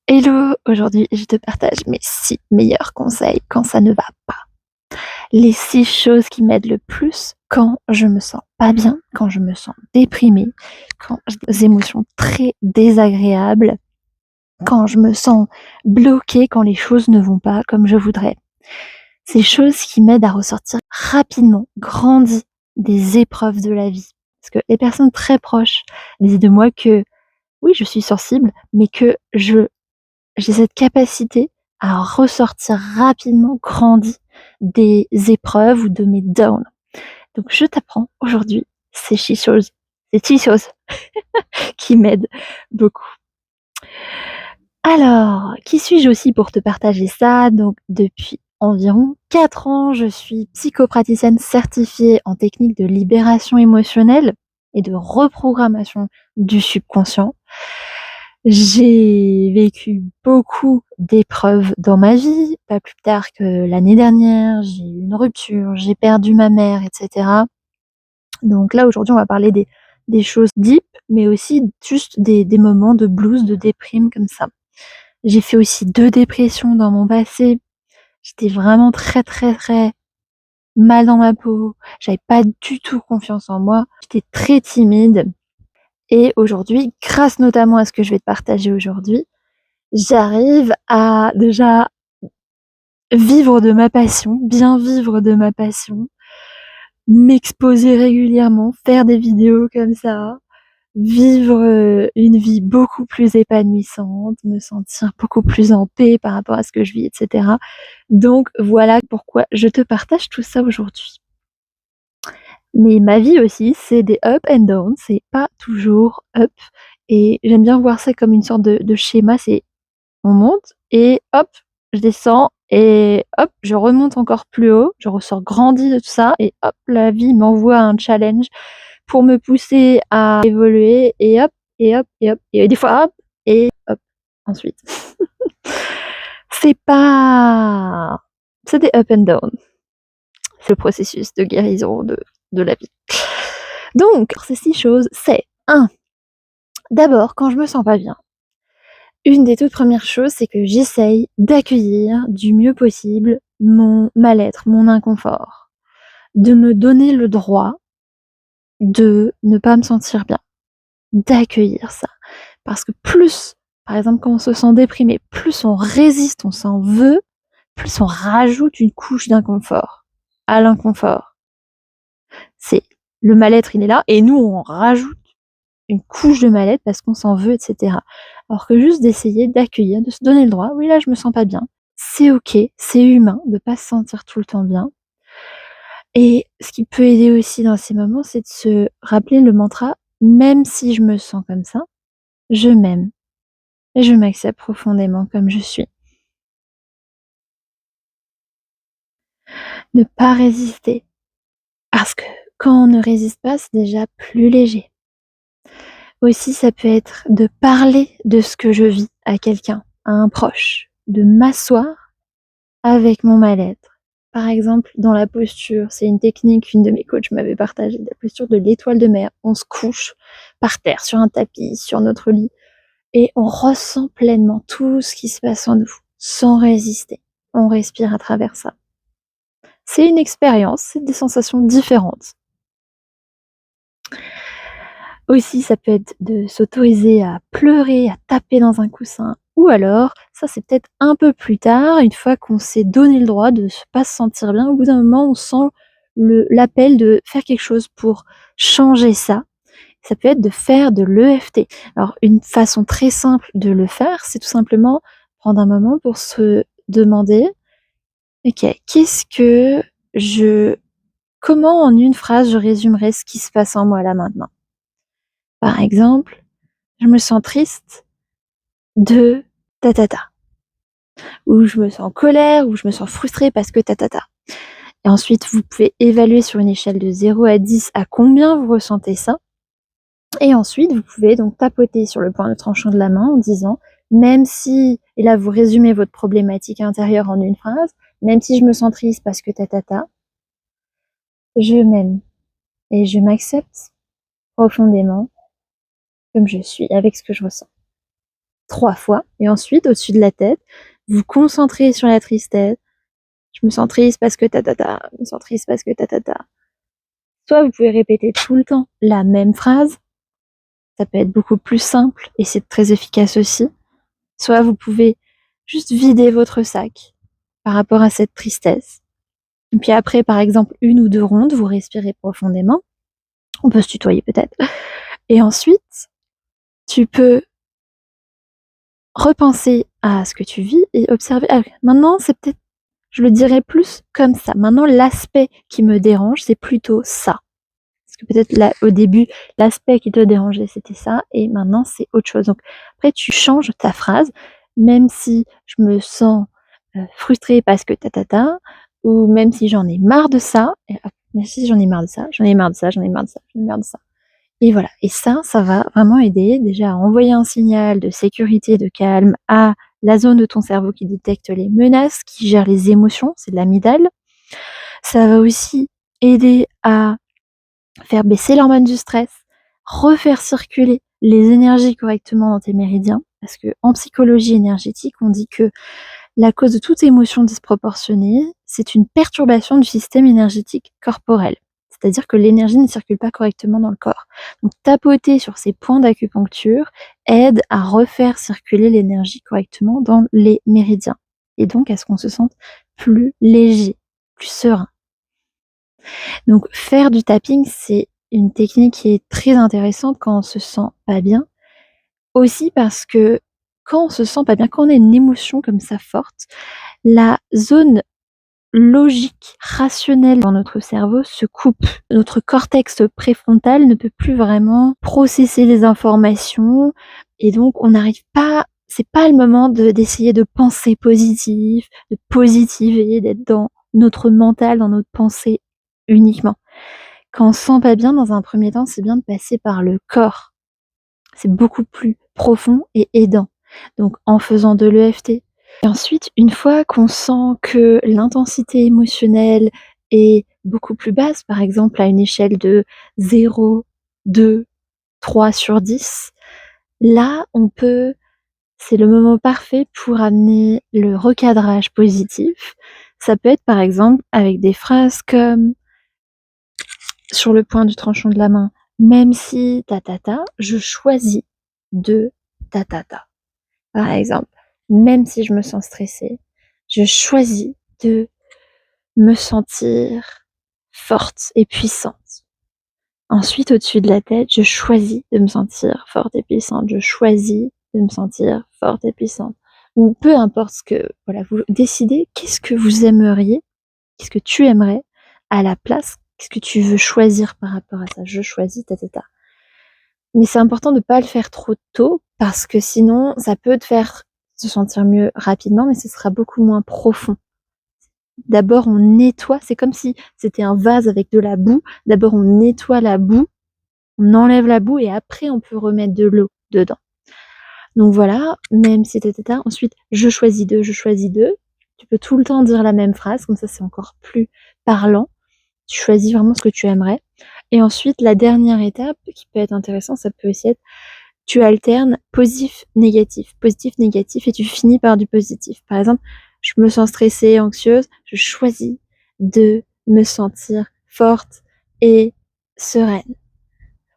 Hello, aujourd'hui je te partage mes 6 meilleurs conseils quand ça ne va pas. Les 6 choses qui m'aident le plus quand je me sens pas bien, quand je me sens déprimée, quand j'ai des émotions très désagréables, quand je me sens bloquée, quand les choses ne vont pas comme je voudrais. Ces choses qui m'aident à ressortir rapidement, grandie des épreuves de la vie. Parce que les personnes très proches disaient de moi que oui, je suis sensible, mais que j'ai cette capacité à ressortir rapidement grandi des épreuves ou de mes downs. Donc je t'apprends aujourd'hui ces 6 choses qui m'aident beaucoup. Alors, qui suis-je aussi pour te partager ça? Donc depuis environ 4 ans, je suis psychopraticienne certifiée en technique de libération émotionnelle et de reprogrammation du subconscient. J'ai vécu beaucoup d'épreuves dans ma vie, pas plus tard que l'année dernière, j'ai eu une rupture, j'ai perdu ma mère et cetera. Donc là, aujourd'hui, on va parler des choses deep, mais aussi juste des moments de blues, de déprime comme ça. J'ai fait aussi 2 dépressions dans mon passé. J'étais vraiment très, très, très mal dans ma peau. J'avais pas du tout confiance en moi. J'étais très timide et aujourd'hui, grâce notamment à ce que je vais te partager aujourd'hui, j'arrive à déjà vivre de ma passion, bien vivre de ma passion, m'exposer régulièrement, faire des vidéos comme ça, vivre, une vie beaucoup plus épanouissante, me sentir beaucoup plus en paix par rapport à ce que je vis et cetera. Donc voilà pourquoi je te partage tout ça aujourd'hui. Mais ma vie aussi, c'est des up and down, c'est pas toujours up et j'aime bien voir ça comme une sorte de schéma, c'est on monte et hop, je descends et hop, je remonte encore plus haut, je ressors grandi de tout ça et hop, la vie m'envoie un challenge pour me pousser à évoluer et hop et hop et hop et des fois hop et hop ensuite. C'est pas c'est des up and down, c'est le processus de guérison de la vie. Donc ces 6 choses, c'est 1, d'abord quand je me sens pas bien, une des toutes premières choses, c'est que j'essaye d'accueillir du mieux possible mon mal-être, mon inconfort, de me donner le droit de ne pas me sentir bien, d'accueillir ça. Parce que plus, par exemple, quand on se sent déprimé, plus on résiste, on s'en veut, plus on rajoute une couche d'inconfort à l'inconfort. C'est le mal-être, il est là, et nous, on rajoute une couche de mal-être parce qu'on s'en veut, et cetera. Alors que juste d'essayer d'accueillir, de se donner le droit: «Oui, là, je me sens pas bien». C'est OK, c'est humain de pas se sentir tout le temps bien et ce qui peut aider aussi dans ces moments, c'est de se rappeler le mantra: «Même si je me sens comme ça, je m'aime et je m'accepte profondément comme je suis». Ne pas résister parce que quand on ne résiste pas, c'est déjà plus léger. Aussi, ça peut être de parler de ce que je vis à quelqu'un, à un proche, de m'asseoir avec mon mal-être. Par exemple, dans la posture, c'est une technique qu'une de mes coachs m'avait partagée, la posture de l'étoile de mer. On se couche par terre, sur un tapis, sur notre lit et on ressent pleinement tout ce qui se passe en nous, sans résister. On respire à travers ça. C'est une expérience, c'est des sensations différentes. Aussi, ça peut être de s'autoriser à pleurer, à taper dans un coussin ou alors, ça c'est peut-être un peu plus tard, une fois qu'on s'est donné le droit de pas se sentir bien, au bout d'un moment, on sent l'appel de faire quelque chose pour changer ça. Ça peut être de faire de l'EFT. Alors une façon très simple de le faire, c'est tout simplement prendre un moment pour se demander: «OK, qu'est-ce que je comment en une phrase je résumerais ce qui se passe en moi là maintenant?» Par exemple, je me sens triste de ta ta ta, ou je me sens en colère, ou je me sens frustrée parce que ta ta ta. Et ensuite, vous pouvez évaluer sur une échelle de 0 à 10 à combien vous ressentez ça. Et ensuite, vous pouvez donc tapoter sur le point de tranchant de la main en disant: «Même si» et là vous résumez votre problématique intérieure en une phrase: «Même si je me sens triste parce que ta ta ta, je m'aime et je m'accepte profondément comme je suis avec ce que je ressens». 3 fois et ensuite au-dessus de la tête, vous concentrez sur la tristesse. Je me sens triste parce que ta ta ta, je me sens triste parce que ta ta ta. Soit vous pouvez répéter tout le temps la même phrase, ça peut être beaucoup plus simple et c'est très efficace aussi. Soit vous pouvez juste vider votre sac par rapport à cette tristesse. Et puis après, par exemple, 1 ou 2 rondes, vous respirez profondément. On peut se tutoyer peut-être. Et ensuite, tu peux repenser à ce que tu vis et observer. Ah, maintenant, c'est peut-être, je le dirais plus comme ça. Maintenant, l'aspect qui me dérange, c'est plutôt ça. Parce que peut-être là, au début, l'aspect qui te dérangeait, c'était ça, et maintenant, c'est autre chose. Donc après, tu changes ta phrase, même si je me sens frustrée parce que ta ta ta, ou même si j'en ai marre de ça, et hop, même si j'en ai marre de ça, j'en ai marre de ça, j'en ai marre de ça, j'en ai marre de ça. Et voilà. Et ça va vraiment aider déjà à envoyer un signal de sécurité, de calme à la zone de ton cerveau qui détecte les menaces, qui gère les émotions, c'est l'amygdale. Ça va aussi aider à faire baisser l'hormone du stress, refaire circuler les énergies correctement dans tes méridiens. Parce que en psychologie énergétique, on dit que la cause de toute émotion disproportionnée, c'est une perturbation du système énergétique corporel. C'est-à-dire que l'énergie ne circule pas correctement dans le corps. Donc tapoter sur ces points d'acupuncture aide à refaire circuler l'énergie correctement dans les méridiens. Et donc à ce qu'on se sente plus léger, plus serein. Donc faire du tapping, c'est une technique qui est très intéressante quand on se sent pas bien. Aussi parce que quand on se sent pas bien, quand on a une émotion comme ça forte, la zone logique, rationnelle dans notre cerveau se coupe. Notre cortex préfrontal ne peut plus vraiment processer les informations et donc on n'arrive pas, c'est pas le moment d'essayer de penser positif, de positiver, d'être dans notre mental, dans notre pensée uniquement. Quand on se sent pas bien, dans un premier temps, c'est bien de passer par le corps. C'est beaucoup plus profond et aidant. Donc en faisant de l'EFT. Et ensuite, une fois qu'on sent que l'intensité émotionnelle est beaucoup plus basse, par exemple à une échelle de 0, 2, 3 sur 10, là, c'est le moment parfait pour amener le recadrage positif. Ça peut être par exemple avec des phrases comme sur le point du tranchant de la main, même si ta ta ta, je choisis de ta ta ta. Par exemple, même si je me sens stressée, je choisis de me sentir forte et puissante. Ensuite, au-dessus de la tête, je choisis de me sentir forte et puissante. Je choisis de me sentir forte et puissante. Ou peu importe ce que, voilà, vous décidez qu'est-ce que vous aimeriez, qu'est-ce que tu aimerais à la place, qu'est-ce que tu veux choisir par rapport à ça. Je choisis ta ta ta. Mais c'est important de pas le faire trop tôt parce que sinon, ça peut te faire se sentir mieux rapidement, mais ce sera beaucoup moins profond. D'abord, on nettoie, c'est comme si c'était un vase avec de la boue. D'abord, on nettoie la boue, on enlève la boue et après, on peut remettre de l'eau dedans. Donc voilà, même si tata. Ensuite, je choisis deux, je choisis deux. Tu peux tout le temps dire la même phrase, comme ça, c'est encore plus parlant. Tu choisis vraiment ce que tu aimerais. Et ensuite, la dernière étape qui peut être intéressante, ça peut aussi être tu alternes positif, négatif et tu finis par du positif. Par exemple, je me sens stressée, anxieuse, je choisis de me sentir forte et sereine.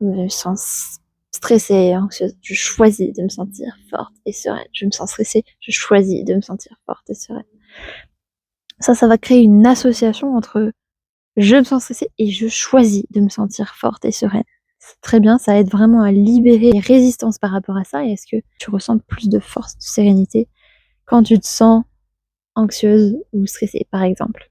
Je me sens stressée, anxieuse, je choisis de me sentir forte et sereine. Je me sens stressée, je choisis de me sentir forte et sereine. Ça va créer une association entre je me sens stressée et je choisis de me sentir forte et sereine. C'est très bien, ça aide vraiment à libérer les résistances par rapport à ça. Et est-ce que tu ressens plus de force, de sérénité quand tu te sens anxieuse ou stressée, par exemple?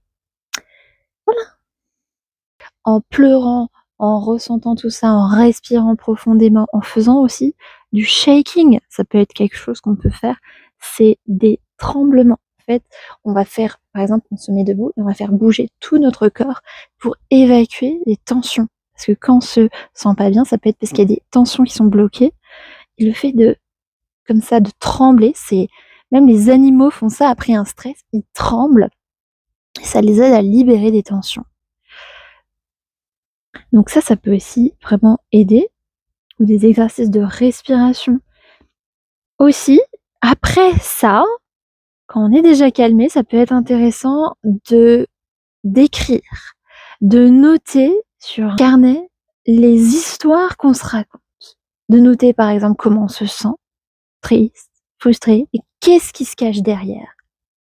En pleurant, en ressentant tout ça, en respirant profondément, en faisant aussi du shaking. Ça peut être quelque chose qu'on peut faire, c'est des tremblements. En fait, on va faire, par exemple, on se met debout et on va faire bouger tout notre corps pour évacuer les tensions. Parce que quand on se sent pas bien, ça peut être parce qu'il y a des tensions qui sont bloquées. Et le fait de, comme ça, de trembler, c'est, même les animaux font ça après un stress, ils tremblent. Et ça les aide à libérer des tensions. Donc ça peut aussi vraiment aider, ou des exercices de respiration. Aussi, Après ça, quand on est déjà calmé, ça peut être intéressant d'écrire, de noter sur un carnet les histoires qu'on se raconte. De noter par exemple comment on se sent, triste, frustré et qu'est-ce qui se cache derrière.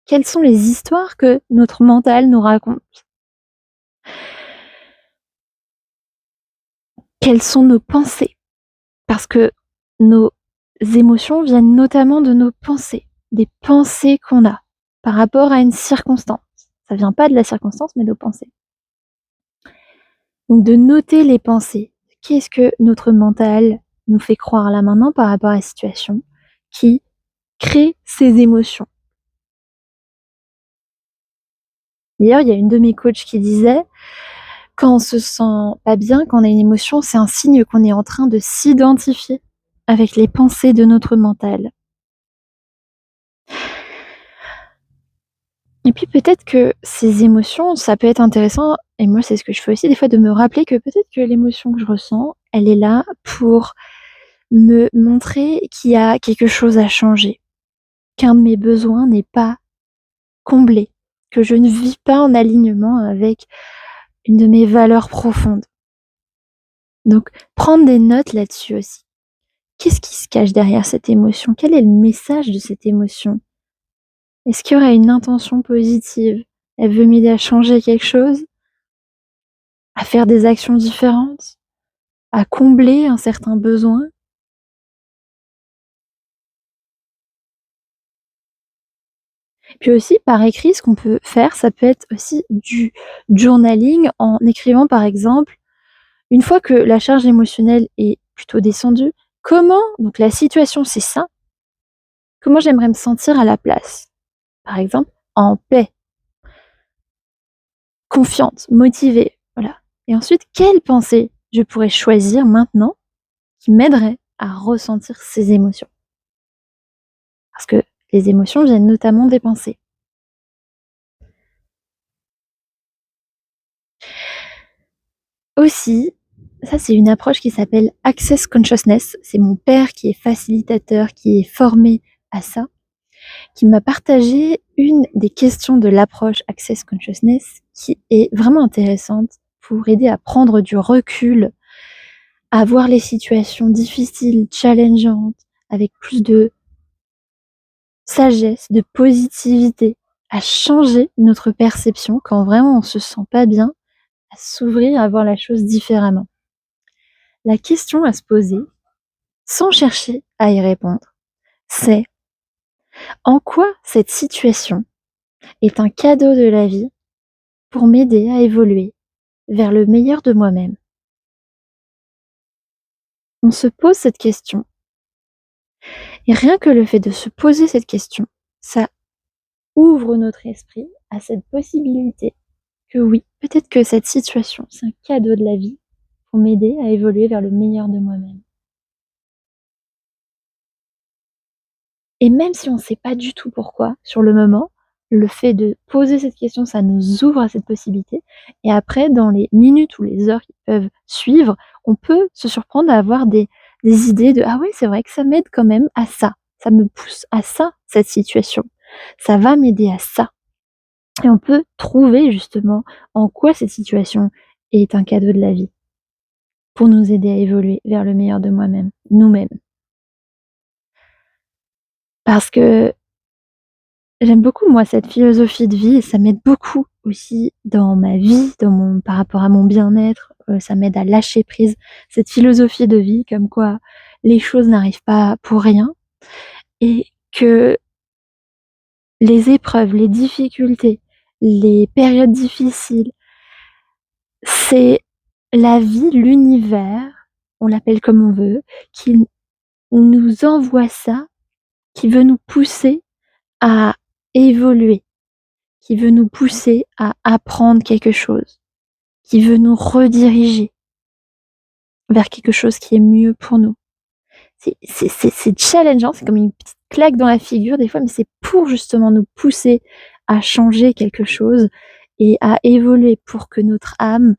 Quelles sont les histoires que notre mental nous raconte? Quelles sont nos pensées? Parce que nos émotions viennent notamment de nos pensées, des pensées qu'on a par rapport à une circonstance. Ça vient pas de la circonstance, mais de nos pensées. Donc de noter les pensées. Qu'est-ce que notre mental nous fait croire là maintenant par rapport à la situation qui crée ces émotions? D'ailleurs, il y a une de mes coachs qui disait: «Quand on se sent pas bien, quand on a une émotion, c'est un signe qu'on est en train de s'identifier avec les pensées de notre mental». Et puis peut-être que ces émotions, ça peut être intéressant et moi c'est ce que je fais aussi des fois de me rappeler que peut-être que l'émotion que je ressens, elle est là pour me montrer qu'il y a quelque chose à changer, qu'un de mes besoins n'est pas comblé, que je ne vis pas en alignement avec une de mes valeurs profondes. Donc prendre des notes là-dessus aussi. Qu'est-ce qui se cache derrière cette émotion? Quel est le message de cette émotion? Est-ce qu'il y aurait une intention positive? Elle veut m'aider à changer quelque chose? À faire des actions différentes? À combler un certain besoin? Puis aussi par écrit, ce qu'on peut faire, ça peut être aussi du journaling en écrivant par exemple, une fois que la charge émotionnelle est plutôt descendue, comment donc la situation c'est ça, comment j'aimerais me sentir à la place? Par exemple, en paix, confiante, motivée, voilà. Et ensuite, quelle pensée je pourrais choisir maintenant qui m'aiderait à ressentir ces émotions? Parce que les émotions viennent notamment des pensées. Aussi, ça c'est une approche qui s'appelle Access Consciousness. C'est mon père qui est facilitateur, qui est formé à ça, qui m'a partagé une des questions de l'approche Access Consciousness qui est vraiment intéressante pour aider à prendre du recul, à voir les situations difficiles, challengeantes, avec plus de sagesse, de positivité, à changer notre perception quand vraiment on se sent pas bien, à s'ouvrir, à voir la chose différemment. La question à se poser, sans chercher à y répondre, c'est: en quoi cette situation est un cadeau de la vie pour m'aider à évoluer vers le meilleur de moi-même? On se pose cette question et rien que le fait de se poser cette question, ça ouvre notre esprit à cette possibilité que oui, peut-être que cette situation, c'est un cadeau de la vie pour m'aider à évoluer vers le meilleur de moi-même. Et même si on ne sait pas du tout pourquoi, sur le moment, le fait de poser cette question, ça nous ouvre à cette possibilité et après dans les minutes ou les heures qui peuvent suivre, on peut se surprendre à avoir des idées de: «Ah ouais, c'est vrai que ça m'aide quand même à ça me pousse à ça, cette situation. Ça va m'aider à ça». Et on peut trouver justement en quoi cette situation est un cadeau de la vie pour nous aider à évoluer vers le meilleur de nous-mêmes. Parce que j'aime beaucoup moi cette philosophie de vie et ça m'aide beaucoup aussi dans ma vie, par rapport à mon bien-être, ça m'aide à lâcher prise. Cette philosophie de vie comme quoi les choses n'arrivent pas pour rien et que les épreuves, les difficultés, les périodes difficiles, c'est la vie, l'univers, on l'appelle comme on veut, qui nous envoie ça, qui veut nous pousser à évoluer, qui veut nous pousser à apprendre quelque chose, qui veut nous rediriger vers quelque chose qui est mieux pour nous. C'est challengeant, c'est comme une petite claque dans la figure des fois, mais c'est pour justement nous pousser à changer quelque chose et à évoluer pour que notre âme,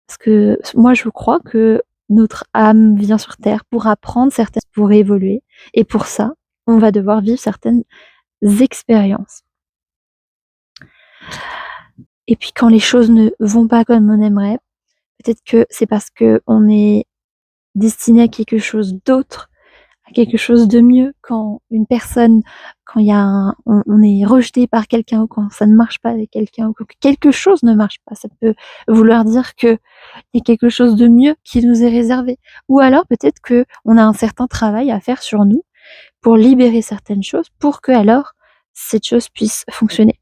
parce que moi je crois que notre âme vient sur terre pour apprendre certaines, pour évoluer et pour ça on va devoir vivre certaines expériences. Et puis quand les choses ne vont pas comme on aimerait, peut-être que c'est parce qu'on est destiné à quelque chose d'autre, à quelque chose de mieux. Quand il y a on est rejeté par quelqu'un ou quand ça ne marche pas avec quelqu'un ou que quelque chose ne marche pas, ça peut vouloir dire qu'il y a quelque chose de mieux qui nous est réservé. Ou alors peut-être qu'on a un certain travail à faire sur nous pour libérer certaines choses pour que alors cette chose puisse fonctionner.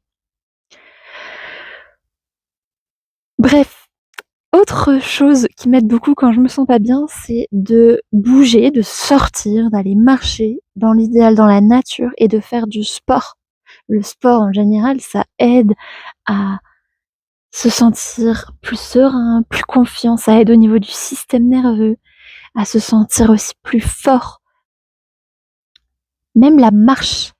Bref, autre chose qui m'aide beaucoup quand je me sens pas bien, c'est de bouger, de sortir, d'aller marcher, dans l'idéal dans la nature et de faire du sport. Le sport en général, ça aide à se sentir plus serein, plus confiant, ça aide au niveau du système nerveux, à se sentir aussi plus fort. Même la marche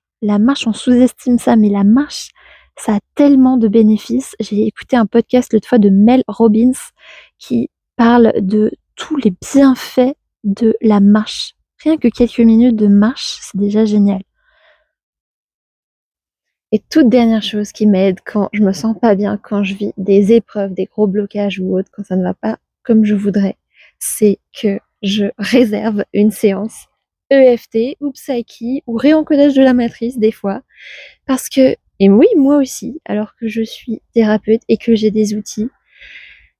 on sous-estime ça, mais la marche, ça a tellement de bénéfices. J'ai écouté un podcast l'autre fois de Mel Robbins qui parle de tous les bienfaits de la marche. Rien que quelques minutes de marche, c'est déjà génial. Et toute dernière chose qui m'aide quand je me sens pas bien, quand je vis des épreuves, des gros blocages ou autre, quand ça ne va pas comme je voudrais, c'est que je réserve une séance EFT ou Psyche ou réencodage de la matrice des fois. Parce que, et oui, moi aussi, alors que je suis thérapeute et que j'ai des outils,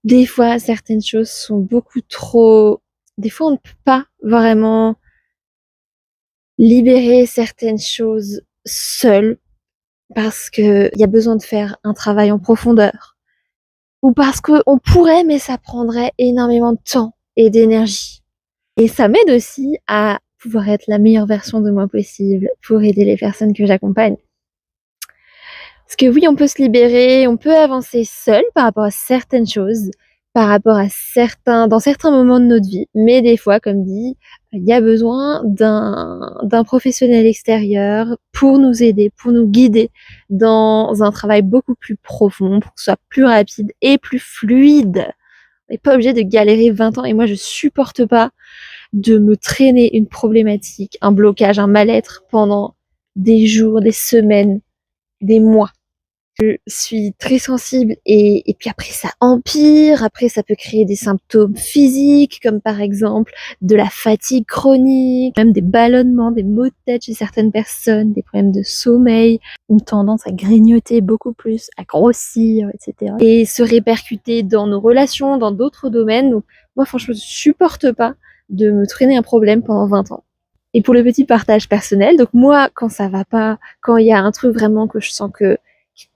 des fois certaines choses sont beaucoup trop... Des fois on ne peut pas vraiment libérer certaines choses seul parce qu'il y a besoin de faire un travail en profondeur. Ou parce qu'on pourrait, mais ça prendrait énormément de temps et d'énergie. Et ça m'aide aussi à pouvoir être la meilleure version de moi possible pour aider les personnes que j'accompagne. Parce que oui, on peut se libérer, on peut avancer seul par rapport à certaines choses, par rapport à dans certains moments de notre vie. Mais des fois, comme dit, il y a besoin d'un professionnel extérieur pour nous aider, pour nous guider dans un travail beaucoup plus profond, pour que ce soit plus rapide et plus fluide. On n'est pas obligé de galérer 20 ans et moi je supporte pas de me traîner une problématique, un blocage, un mal-être pendant des jours, des semaines, des mois. Je suis très sensible et puis après ça empire, après ça peut créer des symptômes physiques comme par exemple de la fatigue chronique, même des ballonnements, des maux de tête chez certaines personnes, des problèmes de sommeil, une tendance à grignoter beaucoup plus, à grossir, etc. Et se répercuter dans nos relations, dans d'autres domaines. Donc moi franchement je supporte pas de me traîner un problème pendant 20 ans. Et pour le petit partage personnel, donc moi quand ça va pas, quand il y a un truc vraiment que je sens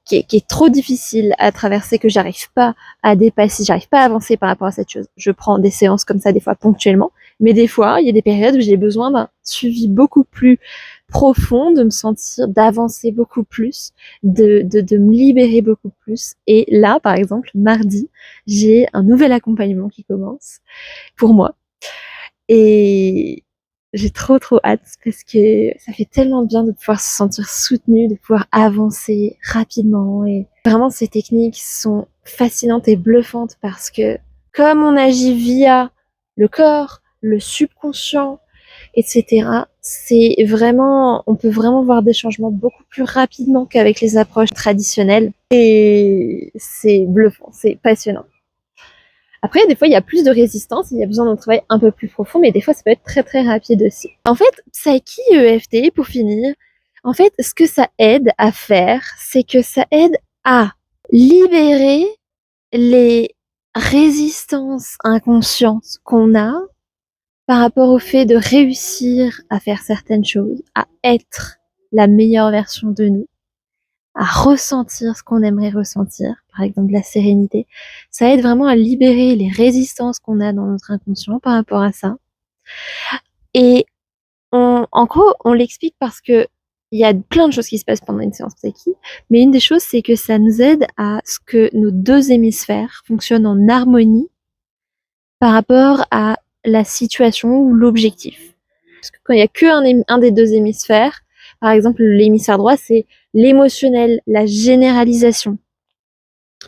qui est trop difficile à traverser, que j'arrive pas à dépasser, j'arrive pas à avancer par rapport à cette chose. Je prends des séances comme ça des fois ponctuellement, mais des fois, il y a des périodes où j'ai besoin d'un suivi beaucoup plus profond, de me sentir, d'avancer beaucoup plus, de me libérer beaucoup plus. Et là, par exemple, mardi, j'ai un nouvel accompagnement qui commence pour moi. Et j'ai trop hâte parce que ça fait tellement bien de pouvoir se sentir soutenu, de pouvoir avancer rapidement et vraiment ces techniques sont fascinantes et bluffantes parce que comme on agit via le corps, le subconscient, etc., on peut vraiment voir des changements beaucoup plus rapidement qu'avec les approches traditionnelles et c'est bluffant, c'est passionnant. Après, des fois, il y a plus de résistance, il y a besoin d'un travail un peu plus profond, mais des fois, ça peut être très rapide aussi. En fait, Psyche EFT, pour finir, en fait, ce que ça aide à faire, c'est que ça aide à libérer les résistances inconscientes qu'on a par rapport au fait de réussir à faire certaines choses, à être la meilleure version de nous, à ressentir ce qu'on aimerait ressentir, par exemple la sérénité. Ça aide vraiment à libérer les résistances qu'on a dans notre inconscient par rapport à ça. Et en gros, on l'explique parce que il y a plein de choses qui se passent pendant une séance Psyche, mais une des choses, c'est que ça nous aide à ce que nos deux hémisphères fonctionnent en harmonie par rapport à la situation ou l'objectif. Parce que quand il y a un des deux hémisphères, par exemple l'hémisphère droit, c'est l'émotionnel, la généralisation.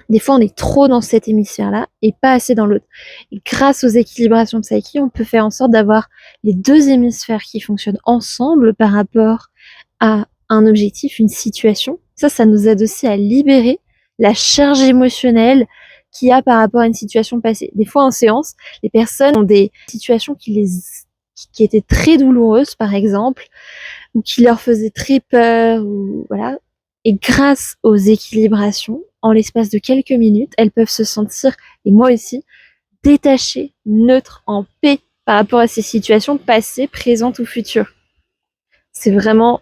Des fois, on est trop dans cet hémisphère-là et pas assez dans l'autre. Et grâce aux équilibrations Psyche, on peut faire en sorte d'avoir les 2 hémisphères qui fonctionnent ensemble par rapport à un objectif, une situation. Ça nous aide aussi à libérer la charge émotionnelle qu'il y a par rapport à une situation passée. Des fois, en séance, les personnes ont des situations qui étaient très douloureuses, par exemple, ou qui leur faisaient très peur, ou voilà. Et grâce aux équilibrations, en l'espace de quelques minutes, elles peuvent se sentir, et moi aussi, détachées, neutres, en paix par rapport à ces situations passées, présentes ou futures. C'est vraiment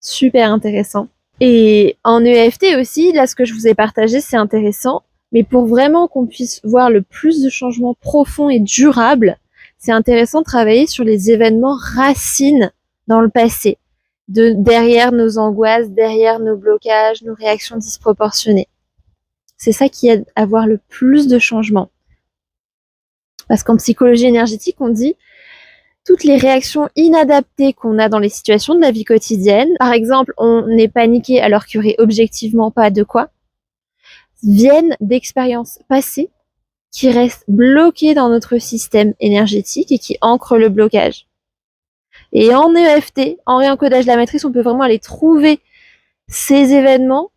super intéressant. Et en EFT aussi, là, ce que je vous ai partagé, c'est intéressant, mais pour vraiment qu'on puisse voir le plus de changements profonds et durables, c'est intéressant de travailler sur les événements racines dans le passé, derrière nos angoisses, derrière nos blocages, nos réactions disproportionnées. C'est ça qui aide à voir le plus de changements. Parce qu'en psychologie énergétique, on dit toutes les réactions inadaptées qu'on a dans les situations de la vie quotidienne, par exemple, on est paniqué alors qu'il n'y aurait objectivement pas de quoi, viennent d'expériences passées qui restent bloquées dans notre système énergétique et qui ancrent le blocage. Et en EFT, en réencodage de la matrice, on peut vraiment aller trouver ces événements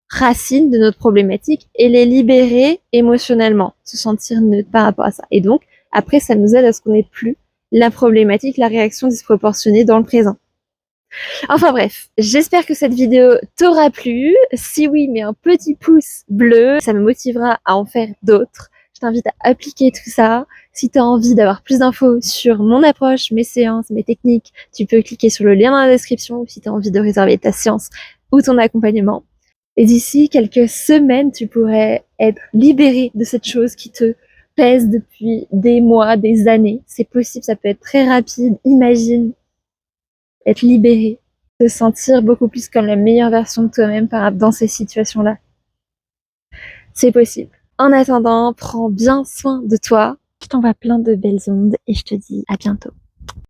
racines de notre problématique et les libérer émotionnellement, se sentir neutre par rapport à ça. Et donc, après, ça nous aide à ce qu'on n'ait plus la problématique, la réaction disproportionnée dans le présent. Enfin bref, j'espère que cette vidéo t'aura plu. Si oui, mets un petit pouce bleu, ça me motivera à en faire d'autres. Je t'invite à appliquer tout ça. Si tu as envie d'avoir plus d'infos sur mon approche, mes séances, mes techniques, tu peux cliquer sur le lien dans la description ou si tu as envie de réserver ta séance ou ton accompagnement. Et d'ici quelques semaines, tu pourrais être libéré de cette chose qui te pèse depuis des mois, des années. C'est possible, ça peut être très rapide. Imagine être libéré, te sentir beaucoup plus comme la meilleure version de toi-même dans ces situations-là. C'est possible. En attendant, prends bien soin de toi. Je t'envoie plein de belles ondes et je te dis à bientôt.